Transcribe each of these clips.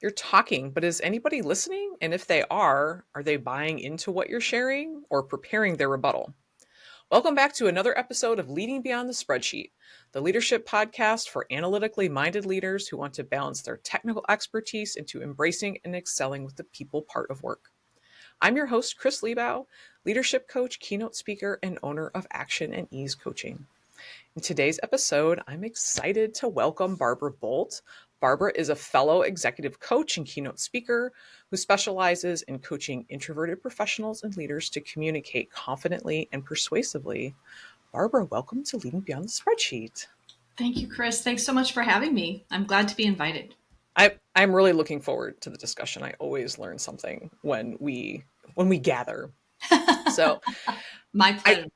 You're talking, but is anybody listening? And if they are they buying into what you're sharing or preparing their rebuttal? Welcome back to another episode of Leading Beyond the Spreadsheet, the leadership podcast for analytically minded leaders who want to balance their technical expertise into embracing and excelling with the people part of work. I'm your host, Kris Liebau, leadership coach, keynote speaker, and owner of Action and Ease Coaching. In today's episode, I'm excited to welcome Barbara Boldt. Barbara is a fellow executive coach and keynote speaker who specializes in coaching introverted professionals and leaders to communicate confidently and persuasively. Barbara, welcome to Leading Beyond the Spreadsheet. Thank you, Kris. Thanks so much for having me. I'm glad to be invited. I'm really looking forward to the discussion. I always learn something when we gather. So My pleasure.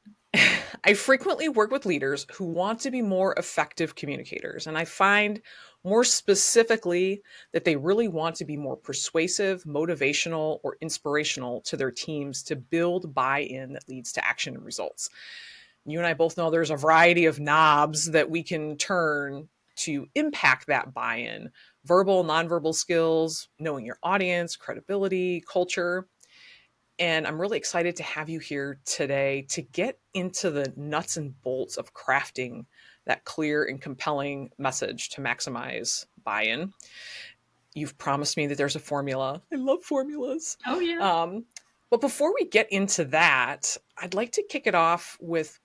I frequently work with leaders who want to be more effective communicators, and I find more specifically that they really want to be more persuasive, motivational, or inspirational to their teams to build buy-in that leads to action and results. You and I both know there's a variety of knobs that we can turn to impact that buy-in: verbal, nonverbal skills, knowing your audience, credibility, culture. And I'm really excited to have you here today to get into the nuts and bolts of crafting that clear and compelling message to maximize buy-in. You've promised me that there's a formula. I love formulas. Oh, yeah. But before we get into that, I'd like to kick it off with,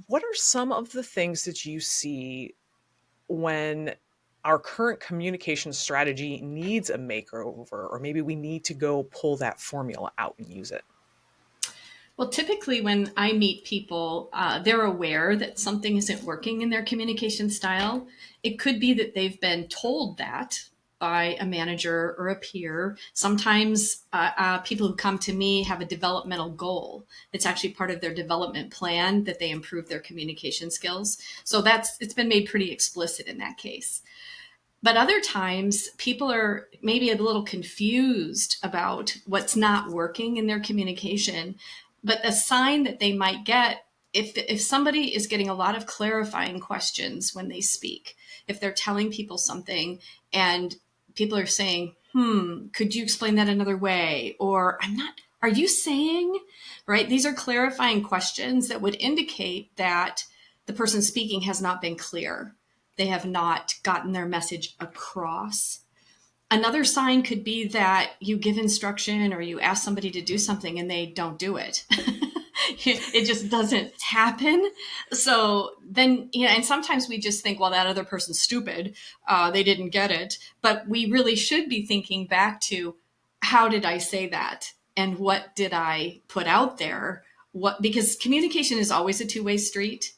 what are some of the things that you see when our current communication strategy needs a makeover, or maybe we need to go pull that formula out and use it? Well, typically when I meet people, they're aware that something isn't working in their communication style. It could be that they've been told that by a manager or a peer. Sometimes people who come to me have a developmental goal. It's actually part of their development plan that they improve their communication skills. So it's been made pretty explicit in that case. But other times, people are maybe a little confused about what's not working in their communication. But a sign that they might get, if somebody is getting a lot of clarifying questions when they speak, if they're telling people something and people are saying, could you explain that another way? Or are you saying, right? These are clarifying questions that would indicate that the person speaking has not been clear. They have not gotten their message across. Another sign could be that you give instruction or you ask somebody to do something and they don't do it. It just doesn't happen. So then, and sometimes we just think, well, that other person's stupid. They didn't get it. But we really should be thinking back to, how did I say that? And what did I put out there? Because communication is always a two-way street.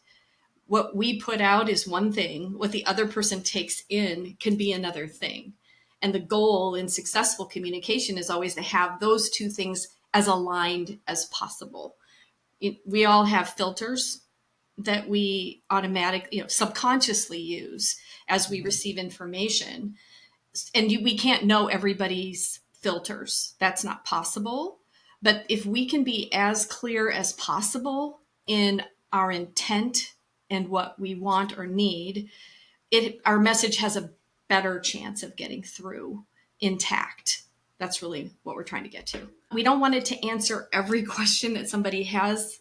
What we put out is one thing. What the other person takes in can be another thing. And the goal in successful communication is always to have those two things as aligned as possible. We all have filters that we subconsciously use as we receive information. And we can't know everybody's filters. That's not possible. But if we can be as clear as possible in our intent and what we want or need, our message has a better chance of getting through intact. That's really what we're trying to get to. We don't want it to answer every question that somebody has.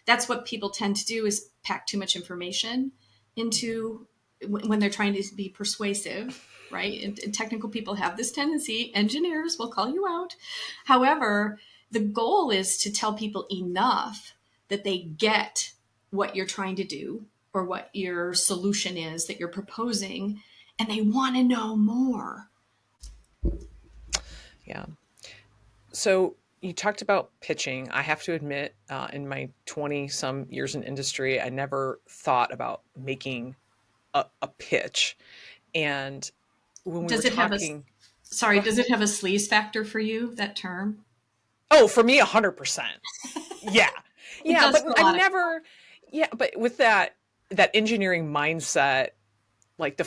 That's what people tend to do, is pack too much information into when they're trying to be persuasive, right? And technical people have this tendency. Engineers will call you out. However, the goal is to tell people enough that they get what you're trying to do or what your solution is that you're proposing, and they want to know more. Yeah. So you talked about pitching. I have to admit, in my 20 some years in industry, I never thought about making a pitch. And when we Does were it have a talking, Sorry, go does ahead. it have a sleaze factor for you, that term? Oh, for me, 100%. Yeah. It Yeah. does But for a I've lot of never, yeah. But with that engineering mindset, like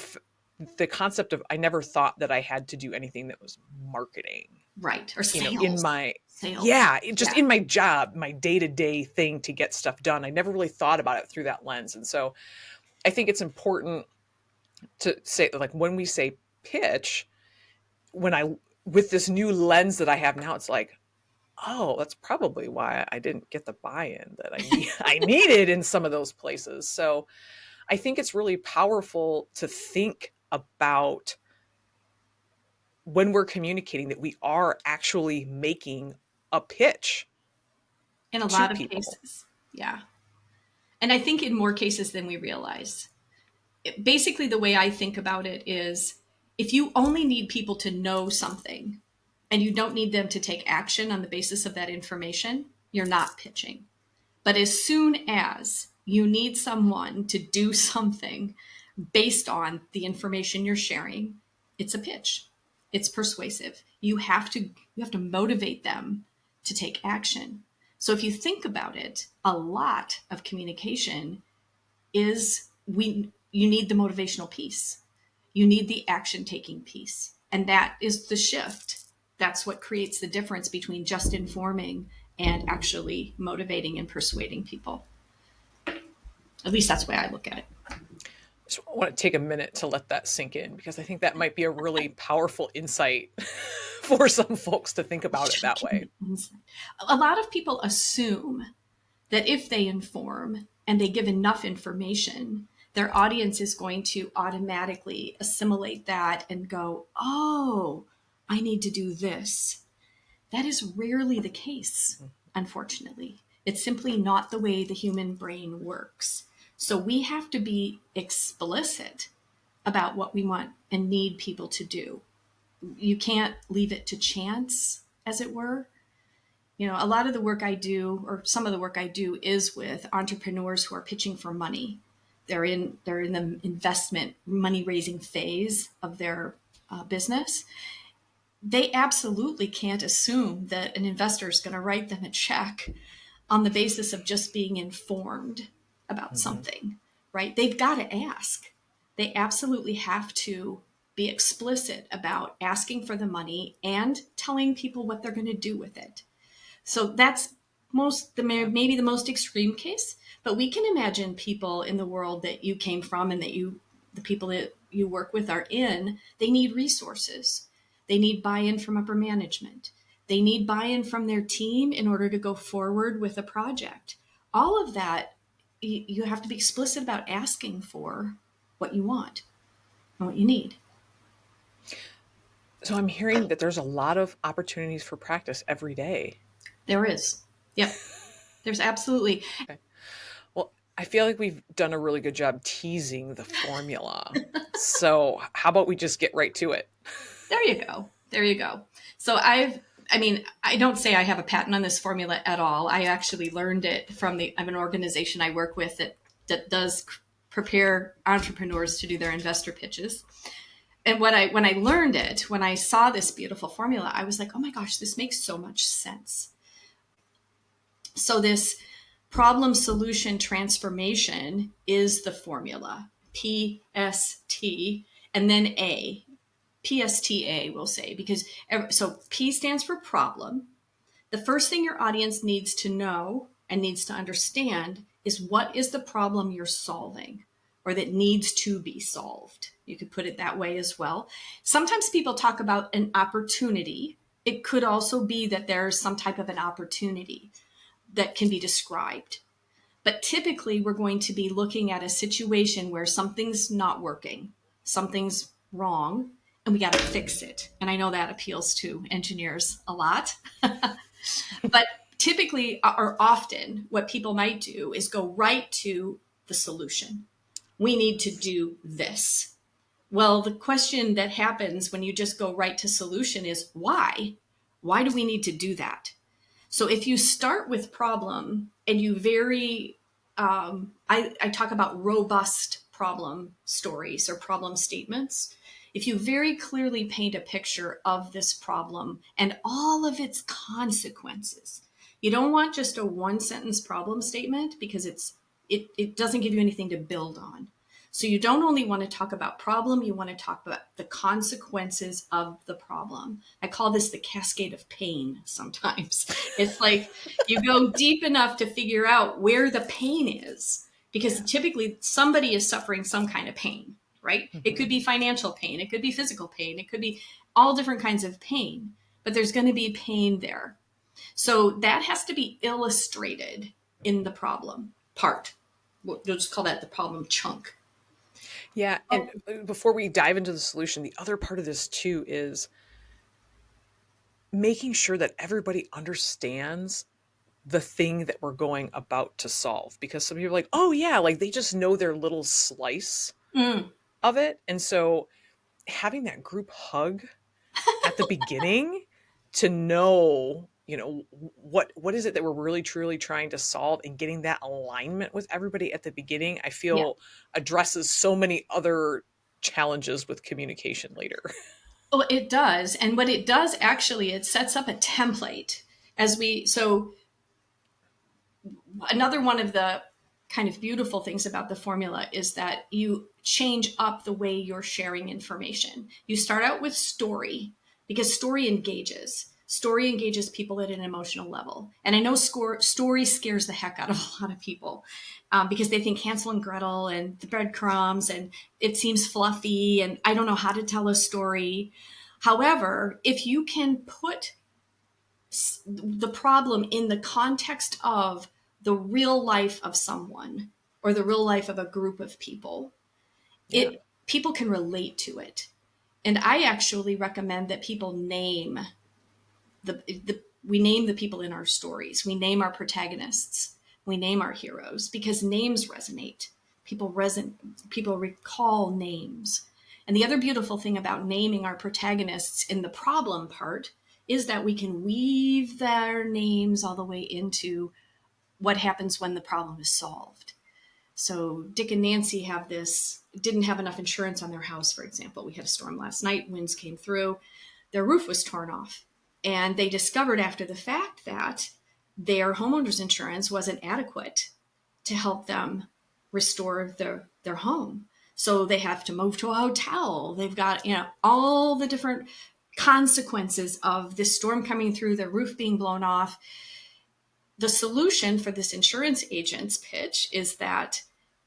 the concept of, I never thought that I had to do anything that was marketing, right, or in sales. my, Sales. yeah, just Yeah. in my job, my day-to-day thing to get stuff done. I never really thought about it through that lens. And so I think it's important to say, like, when we say pitch, when I, with this new lens that I have now, it's like, oh, that's probably why I didn't get the buy-in that I needed in some of those places. So I think it's really powerful to think about when we're communicating that we are actually making a pitch In a to lot of people. cases. Yeah. And I think in more cases than we realize. Basically, the way I think about it is if you only need people to know something and you don't need them to take action on the basis of that information, you're not pitching. But as soon as you need someone to do something based on the information you're sharing, it's a pitch. It's persuasive. You have to motivate them to take action. So if you think about it, a lot of communication is you need the motivational piece. You need the action taking piece. And that is the shift. That's what creates the difference between just informing and actually motivating and persuading people. At least that's the way I look at it. Just want to take a minute to let that sink in because I think that might be a really powerful insight for some folks to think about it that way. A lot of people assume that if they inform and they give enough information, their audience is going to automatically assimilate that and go, oh, I need to do this. That is rarely the case, unfortunately. It's simply not the way the human brain works. So we have to be explicit about what we want and need people to do. You can't leave it to chance, as it were. A lot of the work I do, or some of the work I do, is with entrepreneurs who are pitching for money. They're in the investment money raising phase of their business. They absolutely can't assume that an investor is going to write them a check on the basis of just being informed about something, right? They've got to ask. They absolutely have to be explicit about asking for the money and telling people what they're going to do with it. So that's maybe the most extreme case, but we can imagine people in the world that you came from and the people that you work with are in, they need resources. They need buy-in from upper management. They need buy-in from their team in order to go forward with a project. All of that, you have to be explicit about asking for what you want and what you need. So I'm hearing that there's a lot of opportunities for practice every day. There is. Yep. There's absolutely. Okay. Well, I feel like we've done a really good job teasing the formula. So how about we just get right to it? There you go. There you go. So I don't say I have a patent on this formula at all. I actually learned it from an organization I work with that does prepare entrepreneurs to do their investor pitches. And when I learned it, when I saw this beautiful formula, I was like, oh my gosh, this makes so much sense. So this problem solution transformation is the formula, PST, and then A. PSTA, we'll say, because so P stands for problem. The first thing your audience needs to know and needs to understand is what is the problem you're solving or that needs to be solved. You could put it that way as well. Sometimes people talk about an opportunity. It could also be that there's some type of an opportunity that can be described. But typically, we're going to be looking at a situation where something's not working, something's wrong, and we got to fix it. And I know that appeals to engineers a lot. But typically, or often, what people might do is go right to the solution. We need to do this. Well, the question that happens when you just go right to solution is why? Why do we need to do that? So if you start with problem and you I talk about robust problem stories or problem statements. If you very clearly paint a picture of this problem and all of its consequences, you don't want just a one sentence problem statement because it doesn't give you anything to build on. So you don't only want to talk about problem, you want to talk about the consequences of the problem. I call this the cascade of pain sometimes. It's like you go deep enough to figure out where the pain is, because typically somebody is suffering some kind of pain, right? It could be financial pain, it could be physical pain, it could be all different kinds of pain, but there's going to be pain there. So that has to be illustrated in the problem part. We'll just call that the problem chunk. Yeah. And before we dive into the solution, the other part of this too is making sure that everybody understands the thing that we're going about to solve. Because some people are like, oh, yeah, like they just know their little slice Mm. of it. And so having that group hug at the beginning to know, what is it that we're really truly trying to solve, and getting that alignment with everybody at the beginning, I Yeah. feel addresses so many other challenges with communication later. Well, it does. And what it does actually, it sets up a template so another one of the kind of beautiful things about the formula is that you change up the way you're sharing information. You start out with story because story engages. Story engages people at an emotional level. And I know story scares the heck out of a lot of people because they think Hansel and Gretel and the breadcrumbs, and it seems fluffy, and I don't know how to tell a story. However, if you can put the problem in the context of the real life of someone or the real life of a group of people, Yeah. people can relate to it. And I actually recommend that people name we name the people in our stories. We name our protagonists. We name our heroes because names resonate. People recall names. And the other beautiful thing about naming our protagonists in the problem part is that we can weave their names all the way into what happens when the problem is solved. So Dick and Nancy didn't have enough insurance on their house, for example. We had a storm last night, winds came through, their roof was torn off. And they discovered after the fact that their homeowner's insurance wasn't adequate to help them restore their home. So they have to move to a hotel. They've got, all the different consequences of this storm coming through, their roof being blown off. The solution for this insurance agent's pitch is that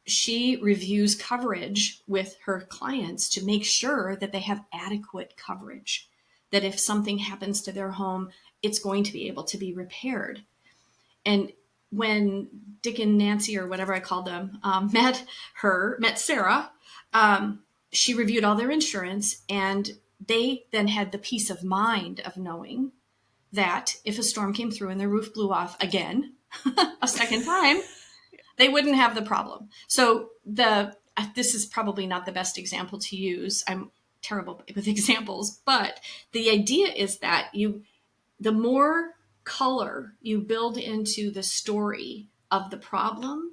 she reviews coverage with her clients to make sure that they have adequate coverage, that if something happens to their home, it's going to be able to be repaired. And when Dick and Nancy, or whatever I called them, met Sarah, she reviewed all their insurance, and they then had the peace of mind of knowing that if a storm came through and their roof blew off again, a second time, they wouldn't have the problem. So this is probably not the best example to use. I'm terrible with examples, but the idea is that the more color you build into the story of the problem,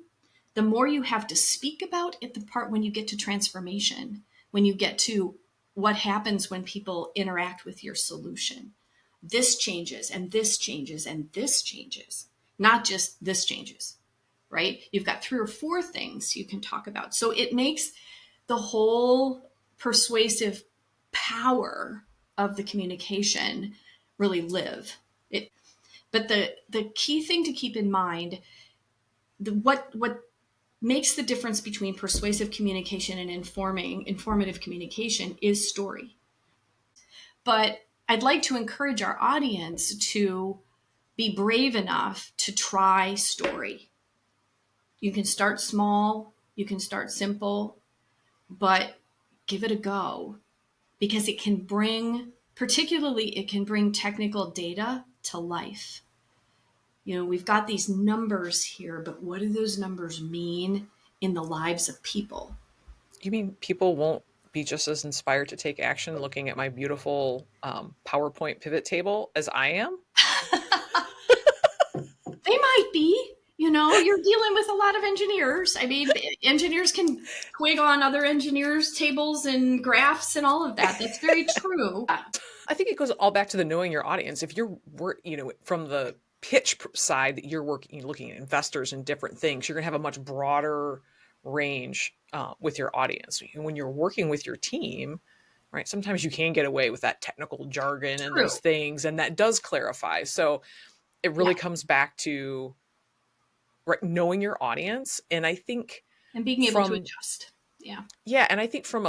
the more you have to speak about at the part when you get to transformation, when you get to what happens when people interact with your solution. This changes, and this changes, and this changes, not just this changes, right? You've got 3 or 4 things you can talk about. So it makes the whole persuasive power of the communication really live. But the key thing to keep in mind, what makes the difference between persuasive communication and informative communication is story. But I'd like to encourage our audience to be brave enough to try story. You can start small, you can start simple, but give it a go because particularly it can bring technical data to life. We've got these numbers here, but what do those numbers mean in the lives of people? You mean people won't be just as inspired to take action looking at my beautiful PowerPoint pivot table as I am? They might be. You're dealing with a lot of engineers. I mean, engineers can twig on other engineers' tables and graphs and all of that. That's very true. I think it goes all back to the knowing your audience. If from the pitch side that you're looking at investors and different things, you're going to have a much broader range with your audience. And when you're working with your team, right, sometimes you can get away with that technical jargon and True. those things, and that does clarify. So it really comes back to knowing your audience. And I think And being able to adjust. Yeah. Yeah, and I think from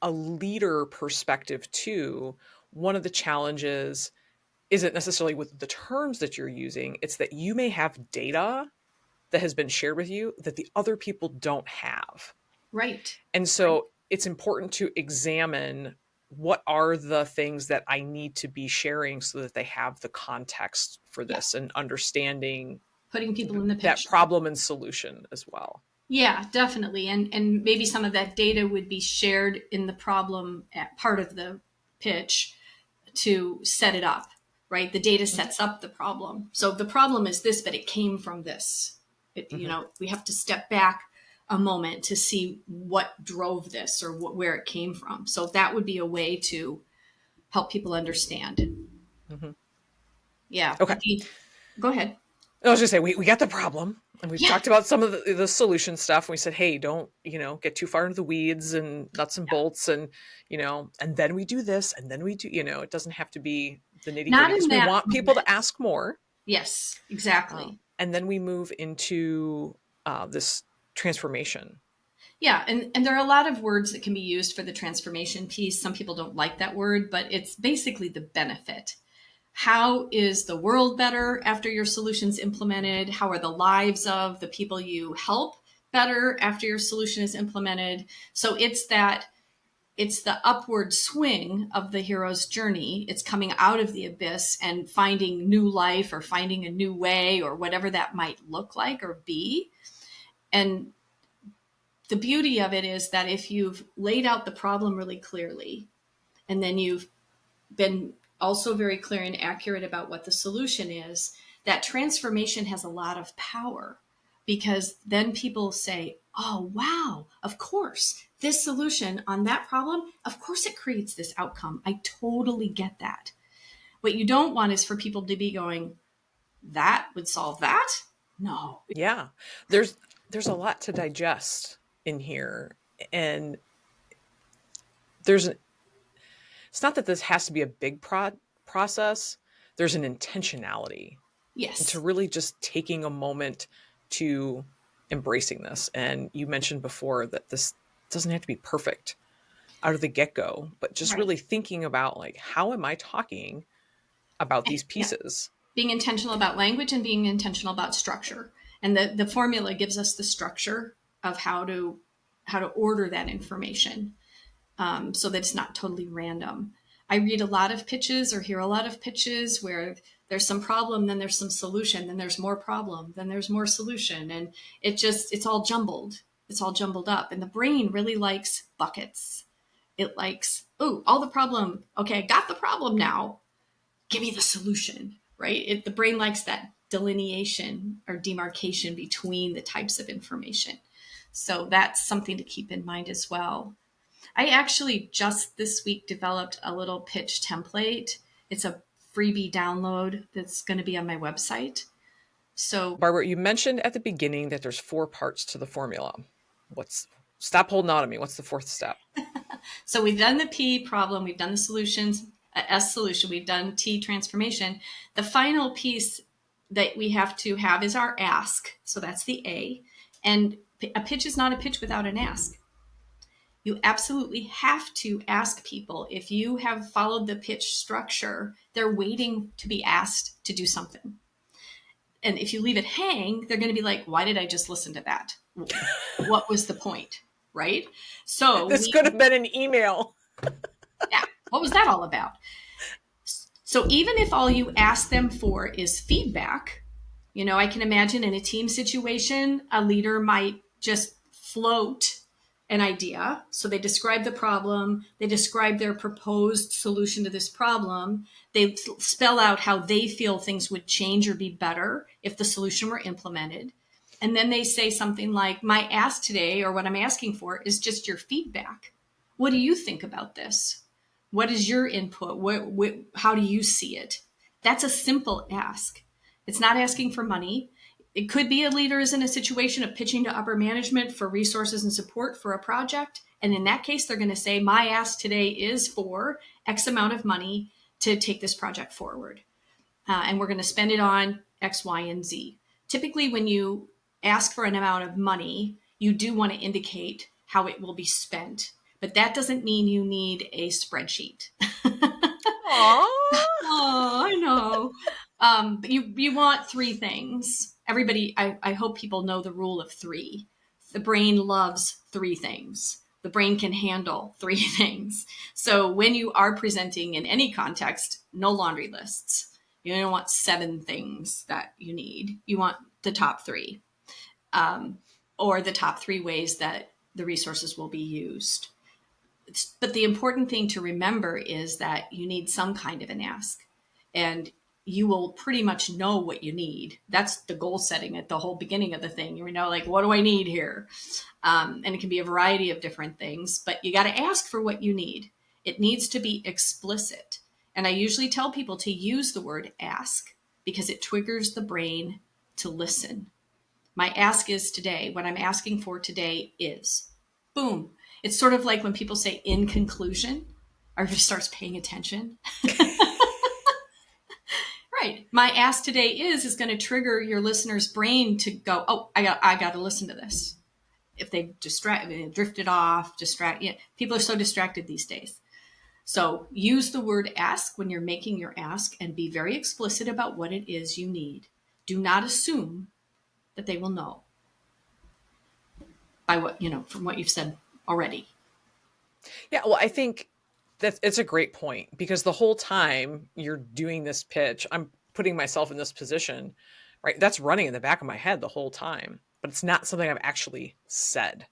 a leader perspective too, one of the challenges isn't necessarily with the terms that you're using, it's that you may have data that has been shared with you that the other people don't have. Right. And Right. so it's important to examine what are the things that I need to be sharing so that they have the context for Yeah. this and understanding Putting people in the that picture. problem and solution as well. Yeah, definitely. And maybe some of that data would be shared in the problem at part of the pitch to set it up, right? The data sets up the problem. So the problem is this, but it came from this. Mm-hmm. We have to step back a moment to see what drove this or where it came from. So that would be a way to help people understand. Mm-hmm. Yeah. Okay. Go ahead. I was just say we got the problem and we've Yeah. talked about some of the solution stuff. We said, hey, don't, get too far into the weeds and nuts and bolts and, and then we do this and then we do, it doesn't have to be the nitty Not gritty in because we that want people to moment. ask more. Yes, exactly. And then we move into this transformation. Yeah, and there are a lot of words that can be used for the transformation piece. Some people don't like that word, but it's basically the benefit. How is the world better after your solution's implemented? How are the lives of the people you help better after your solution is implemented? So it's the upward swing of the hero's journey. It's coming out of the abyss and finding new life or finding a new way or whatever that might look like or be. And the beauty of it is that if you've laid out the problem really clearly, and then you've been also very clear and accurate about what the solution is, that transformation has a lot of power because then people say, oh, wow, of course, this solution on that problem, of course it creates this outcome. I totally get that. What you don't want is for people to be going, that would solve that? No. Yeah. There's a lot to digest in here. And there's it's not that this has to be a big process. There's an intentionality to Yes. really just taking a moment to embracing this. And you mentioned before that this doesn't have to be perfect out of the get-go, but just Right. really thinking about like, how am I talking about these Yeah. pieces? Being intentional about language and being intentional about structure. And the formula gives us the structure of how to order that information so that it's not totally random. I read a lot of pitches or hear a lot of pitches where there's some problem, then there's some solution, then there's more problem, then there's more solution. And it's all jumbled. It's all jumbled up. And the brain really likes buckets. It likes, oh, all the problem. Okay, I got the problem now. Give me the solution, right? The brain likes that delineation or demarcation between the types of information. So that's something to keep in mind as well. I actually just this week developed a little pitch template. It's a freebie download that's going to be on my website. So, Barbara, you mentioned at the beginning that there's 4 parts to the formula. What's Stop holding on to me. What's the 4th step? so we've done the P problem, we've done the solutions, S solution, we've done T transformation. The final piece that we have to have is our ask. So that's the A. And a pitch is not a pitch without an ask. You absolutely have to ask people. If you have followed the pitch structure, they're waiting to be asked to do something. And if you leave it hang, they're going to be like, why did I just listen to that? What was the point? Right? So This could have been an email. yeah, what was that all about? So even if all you ask them for is feedback, I can imagine in a team situation, a leader might just float an idea. So they describe the problem, they describe their proposed solution to this problem, they spell out how they feel things would change or be better if the solution were implemented. And then they say something like, my ask today, or what I'm asking for, is just your feedback. What do you think about this? What is your input? How do you see it? That's a simple ask. It's not asking for money. It could be a leader is in a situation of pitching to upper management for resources and support for a project. And in that case, they're going to say, my ask today is for X amount of money to take this project forward. And we're going to spend it on X, Y, and Z. Typically, when you ask for an amount of money, you do want to indicate how it will be spent. But that doesn't mean you need a spreadsheet. Aw. Oh, I know. But you want three things. Everybody, I hope people know the rule of three. The brain loves three things. The brain can handle three things. So when you are presenting in any context, no laundry lists. You don't want seven things that you need. You want the top three, um, or the top three ways that the resources will be used. But the important thing to remember is that you need some kind of an ask, and you will pretty much know what you need. That's the goal setting at the whole beginning of the thing. You know, like, what do I need here? And it can be a variety of different things, but you got to ask for what you need. It needs to be explicit. And I usually tell people to use the word ask because it triggers the brain to listen. My ask is today. What I'm asking for today is boom. It's sort of like when people say in conclusion, everybody starts paying attention. Right. My ask today is going to trigger your listener's brain to go, oh, I got to listen to this. If they drifted off, people are so distracted these days. So use the word ask when you're making your ask and be very explicit about what it is you need. Do not assume that they will know by what, from what you've said already. Yeah, well, I think that it's a great point because the whole time you're doing this pitch, I'm putting myself in this position, right? That's running in the back of my head the whole time, but it's not something I've actually said.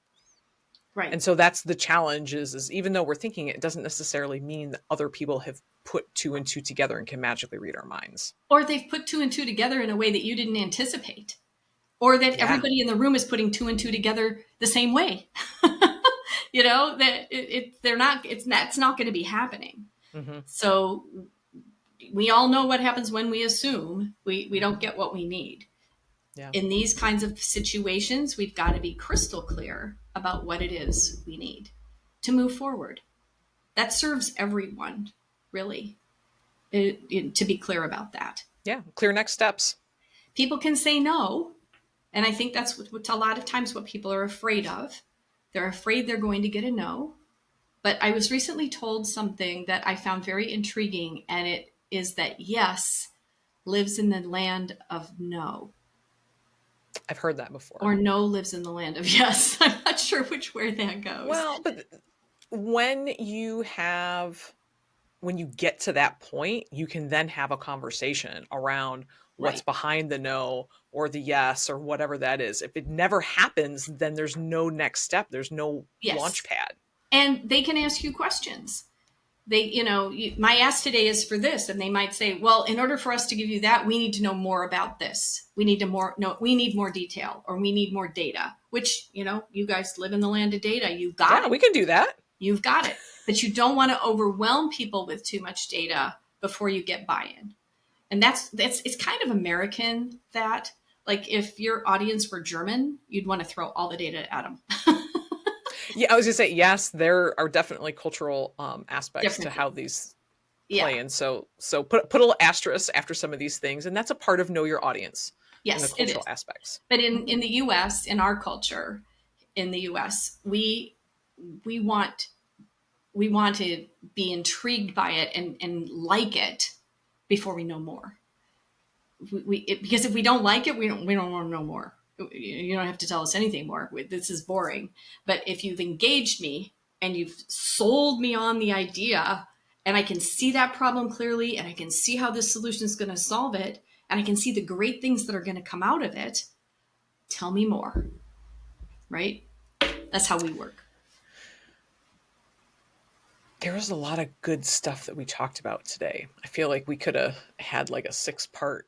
Right. And so that's the challenge is even though we're thinking it doesn't necessarily mean that other people have put two and two together and can magically read our minds. Or they've put two and two together in a way that you didn't anticipate. Or that Yeah. everybody in the room is putting two and two together the same way. That it's not going to be happening. Mm-hmm. So we all know what happens when we assume we don't get what we need. Yeah. In these kinds of situations, we've got to be crystal clear about what it is we need to move forward. That serves everyone, really, to be clear about that. Yeah. Clear next steps. People can say no. And I think that's what a lot of times what people are afraid of. They're afraid they're going to get a no. But I was recently told something that I found very intriguing, and it is that yes lives in the land of no. I've heard that before. Or no lives in the land of yes. I'm not sure which way that goes. Well, but when you get to that point, you can then have a conversation around what's Right. behind the no or the yes or whatever that is. If it never happens, then there's no next step. There's no launch pad. And they can ask you questions. My ask today is for this. And they might say, well, in order for us to give you that, we need to know more about this. We need more detail, or we need more data, which, you guys live in the land of data. You've got it. We can do that. You've got it. But you don't want to overwhelm people with too much data before you get buy-in. And it's kind of American that, like, if your audience were German, you'd want to throw all the data at them. Yeah, I was going to say, yes, there are definitely cultural aspects to how these play. Yeah. And so put a little asterisk after some of these things. And that's a part of know your audience. Yes, in the cultural aspects. But in the U.S., in our culture, in the U.S., we want to be intrigued by it and like it before we know more. Because if we don't like it, we don't want to know more. You don't have to tell us anything more. This is boring. But if you've engaged me and you've sold me on the idea, and I can see that problem clearly, and I can see how this solution is going to solve it, and I can see the great things that are going to come out of it, tell me more. Right? That's how we work. There was a lot of good stuff that we talked about today. I feel like we could have had like a 6-part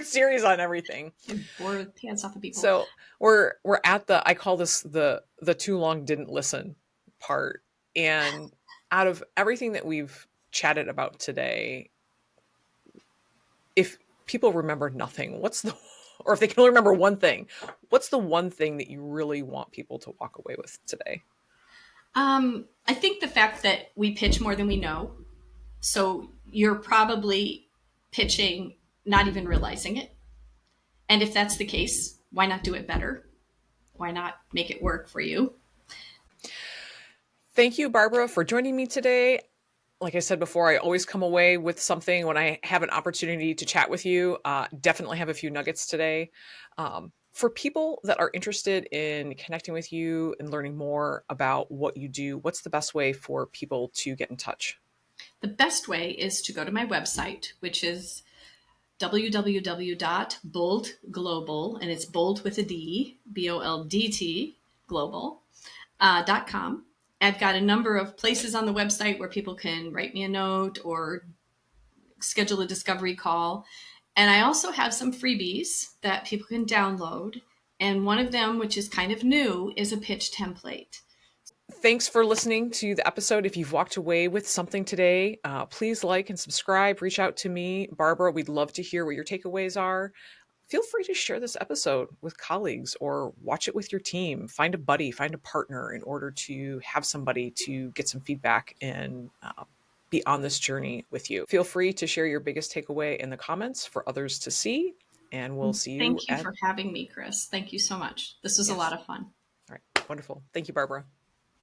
series on everything. Bore the pants off of people. So we're at I call this the too long didn't listen part. And out of everything that we've chatted about today, if people remember nothing, or if they can only remember one thing, what's the one thing that you really want people to walk away with today? I think the fact that we pitch more than we know. So you're probably pitching, not even realizing it. And if that's the case, why not do it better? Why not make it work for you? Thank you, Barbara, for joining me today. Like I said before, I always come away with something when I have an opportunity to chat with you. Definitely have a few nuggets today. For people that are interested in connecting with you and learning more about what you do, what's the best way for people to get in touch? The best way is to go to my website, which is www.boldglobal, and it's bold with a D, BOLDT, global.com. I've got a number of places on the website where people can write me a note or schedule a discovery call. And I also have some freebies that people can download. And one of them, which is kind of new, is a pitch template. Thanks for listening to the episode. If you've walked away with something today, please like and subscribe. Reach out to me, Barbara. We'd love to hear what your takeaways are. Feel free to share this episode with colleagues or watch it with your team. Find a buddy, find a partner in order to have somebody to get some feedback and be on this journey with you. Feel free to share your biggest takeaway in the comments for others to see. And we'll see you Thank you at, for having me, Kris. Thank you so much. This was a lot yes. of fun. All right. Wonderful. Thank you, Barbara.